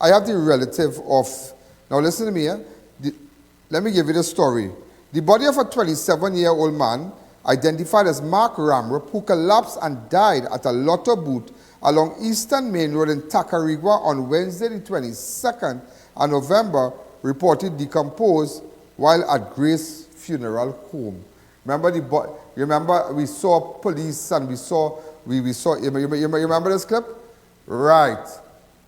I have the relative of, now listen to me, let me give you the story. The body of a 27-year-old man identified as Mark Ramroop, who collapsed and died at a lotto booth along Eastern Main Road in Tacarigua on Wednesday the 22nd of November, reported decomposed while at Grace Funeral Home. Remember we saw police and we saw, you remember this clip? Right.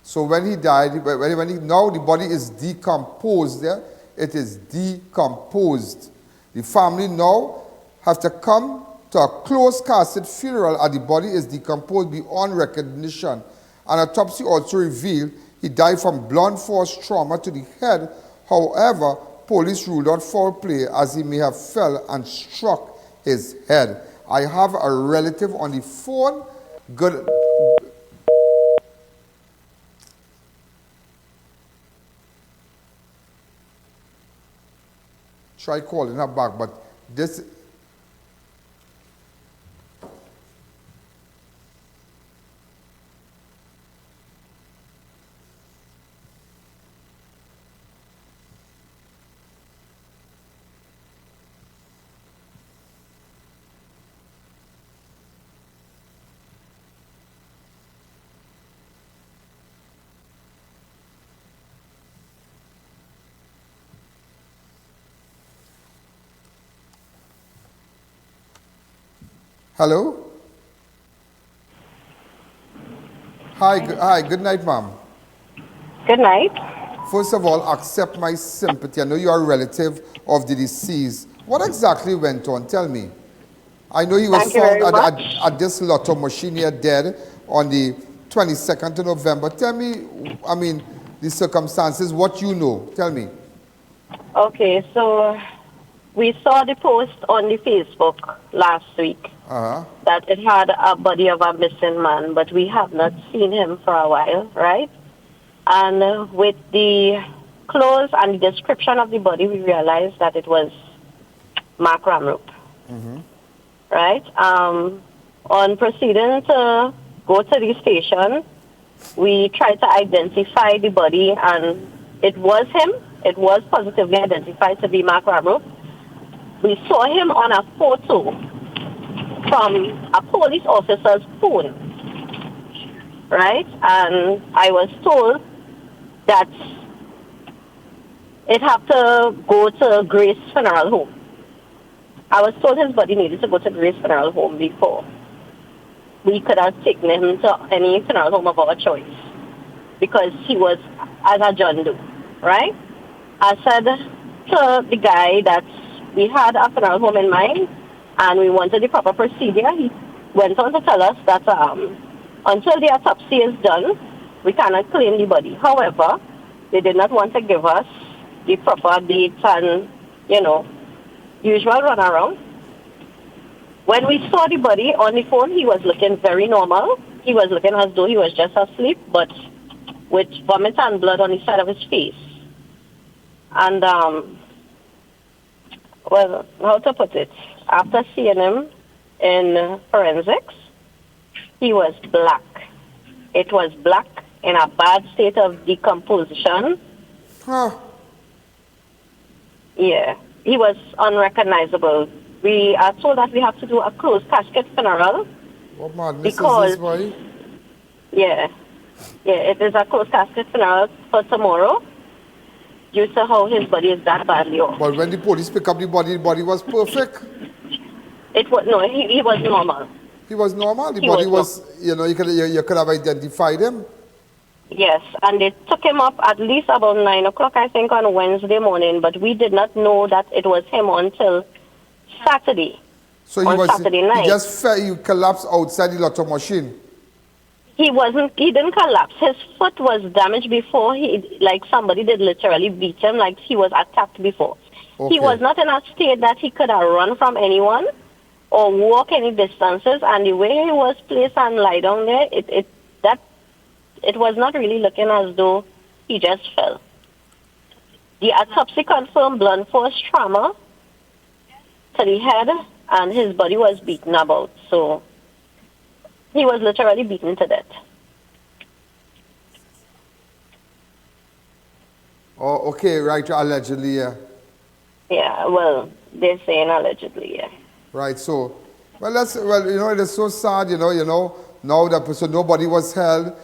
So when he died, now the body is decomposed there. It is decomposed. The family now have to come to a closed casket funeral as the body is decomposed beyond recognition. An autopsy also revealed he died from blunt force trauma to the head. However, police ruled out foul play as he may have fell and struck his head. I have a relative on the phone. Good. Try calling her back, but this. Hello? Hi, good night, ma'am. Good night. First of all, accept my sympathy. I know you are a relative of the deceased. What exactly went on? Tell me. I know he was found at this lotto machine here dead on the 22nd of November. Tell me, I mean, the circumstances, what you know. Tell me. Okay, so we saw the post on the Facebook last week that it had a body of a missing man, but we have not seen him for a while, right? And with the clothes and the description of the body, we realized that it was Mark Ramroop, right? On proceeding to go to the station, we tried to identify the body, and it was him. It was positively identified to be Mark Ramroop. We saw him on a photo from a police officer's phone, right? And I was told that it had to go to Grace Funeral Home. I was told his body needed to go to Grace Funeral Home before we could have taken him to any funeral home of our choice, because he was as a John Doe, right? I said to the guy that we had a funeral home in mind and we wanted the proper procedure. He went on to tell us that until the autopsy is done, we cannot claim the body. However, they did not want to give us the proper dates and, usual runaround. When we saw the body on the phone, he was looking very normal. He was looking as though he was just asleep, but with vomit and blood on the side of his face. And, well, how to put it? After seeing him in forensics, he was black. It was black in a bad state of decomposition. Yeah, he was unrecognizable. We are told that we have to do a closed casket funeral. What madness is this, boy? Yeah, it is a closed casket funeral for tomorrow, due to how his body is that badly off. But when the police pick up the body was perfect? It was, no, he was normal. He was normal? The body was, you could have identified him? Yes, and they took him up at least about 9 o'clock, I think, on Wednesday morning, but we did not know that it was him until Saturday. So Saturday night. He collapsed outside the lotto machine? He didn't collapse. His foot was damaged before somebody did literally beat him, like he was attacked before. Okay. He was not in a state that he could have run from anyone or walk any distances, and the way he was placed and lie down there, it was not really looking as though he just fell. The autopsy confirmed blunt force trauma to the head, and his body was beaten about, so he was literally beaten to death. Oh, okay, right, allegedly, yeah. Yeah, well, they're saying allegedly, yeah. Right, so, well, you know, it is so sad, you know, now that, so nobody was held,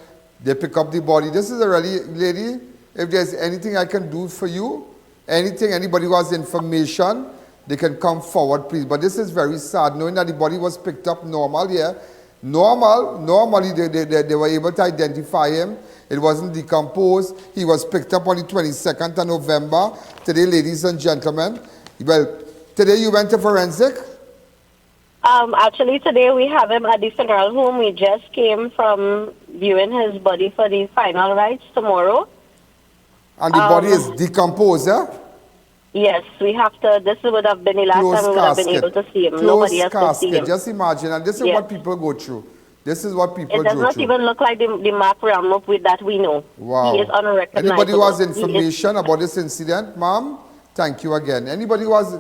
they pick up the body. This is a really, lady, if there's anything I can do for you, anything, anybody who has information, they can come forward, please. But this is very sad, knowing that the body was picked up normal, yeah. Normally they were able to identify him. It wasn't decomposed. He was picked up on the 22nd of November. Today, ladies and gentlemen, well, today you went to forensic? Actually, today we have him at the funeral home. We just came from viewing his body for the final rites tomorrow. And the body is decomposed, yeah? Yes, we have to. This would have been the last time we would have been able to see him. Nobody else could see him. Just imagine, and this is what people go through. This is what people go through. It does not even look like the Mark Ramroop with that we know. Wow. He is unrecognizable. Anybody who has information about this incident, ma'am, thank you again. Anybody who has...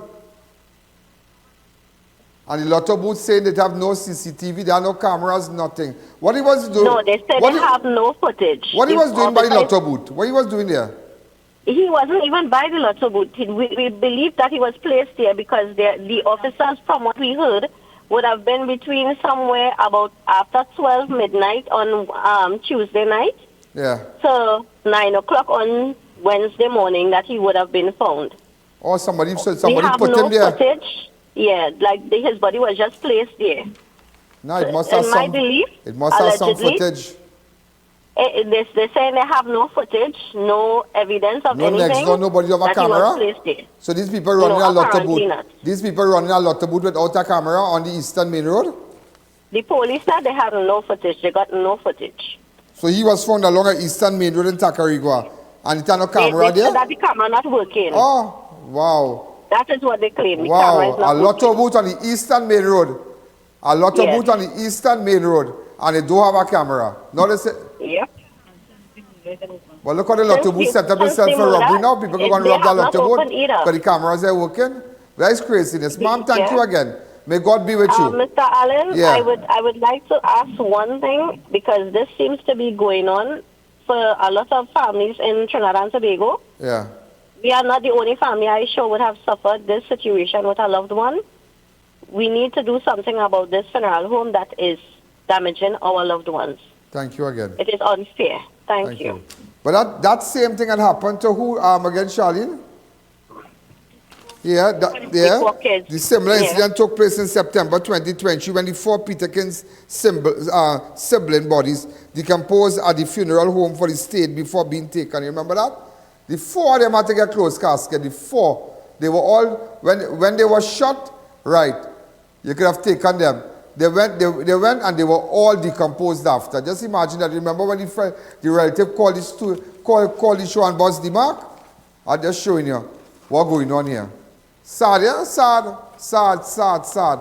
And the lotto booth saying they have no CCTV, there are no cameras, nothing. What he was doing... No, they said they have no footage. What he was doing by the lotto booth? What he was doing there? He wasn't even by the lotto booth. We believe that he was placed there because the officers, from what we heard, would have been between somewhere about after 12 midnight on Tuesday night. Yeah. So 9 o'clock on Wednesday morning that he would have been found. Oh, somebody put him there. We have no footage. Yeah, like his body was just placed there. No, it must have some. It must have some footage. They're saying they have no footage, no evidence of anything. No next door, nobody have a camera. So these people running a lotto booth. These people running a lotto booth without a camera on the Eastern Main Road. The police said they have no footage. They got no footage. So he was found along a Eastern Main Road in Tacarigua, and it had no camera they there. Said that the camera not working. Oh, wow. That is what they claim. The wow, camera is not a lotto booth on the Eastern Main Road. A lotto booth on the Eastern Main Road, and they don't have a camera. Now they say. Yep. Well, look how the lotto booth set up itself for robbery now. People are going to rob the lotto booth because the cameras are working. That is craziness. Ma'am, thank you again. May God be with you. Mr. Allen, I would like to ask one thing, because this seems to be going on for a lot of families in Trinidad and Tobago. Yeah. We are not the only family I sure would have suffered this situation with a loved one. We need to do something about this funeral home that is damaging our loved ones. Thank you again. It is unfair. Thank you. But that same thing had happened to who again, Charlene? Yeah, the similar incident took place in September 2020 when the 4 Peterkins sibling bodies decomposed at the funeral home for the state before being taken. You remember that? The 4 of them had to get closed casket. The 4, they were all, when they were shot, right, you could have taken them. They went and they were all decomposed after. Just imagine that. Remember when the relative called the show and boss the Mark? I'm just showing you what's going on here. Sad, yeah? Sad, sad, sad, sad.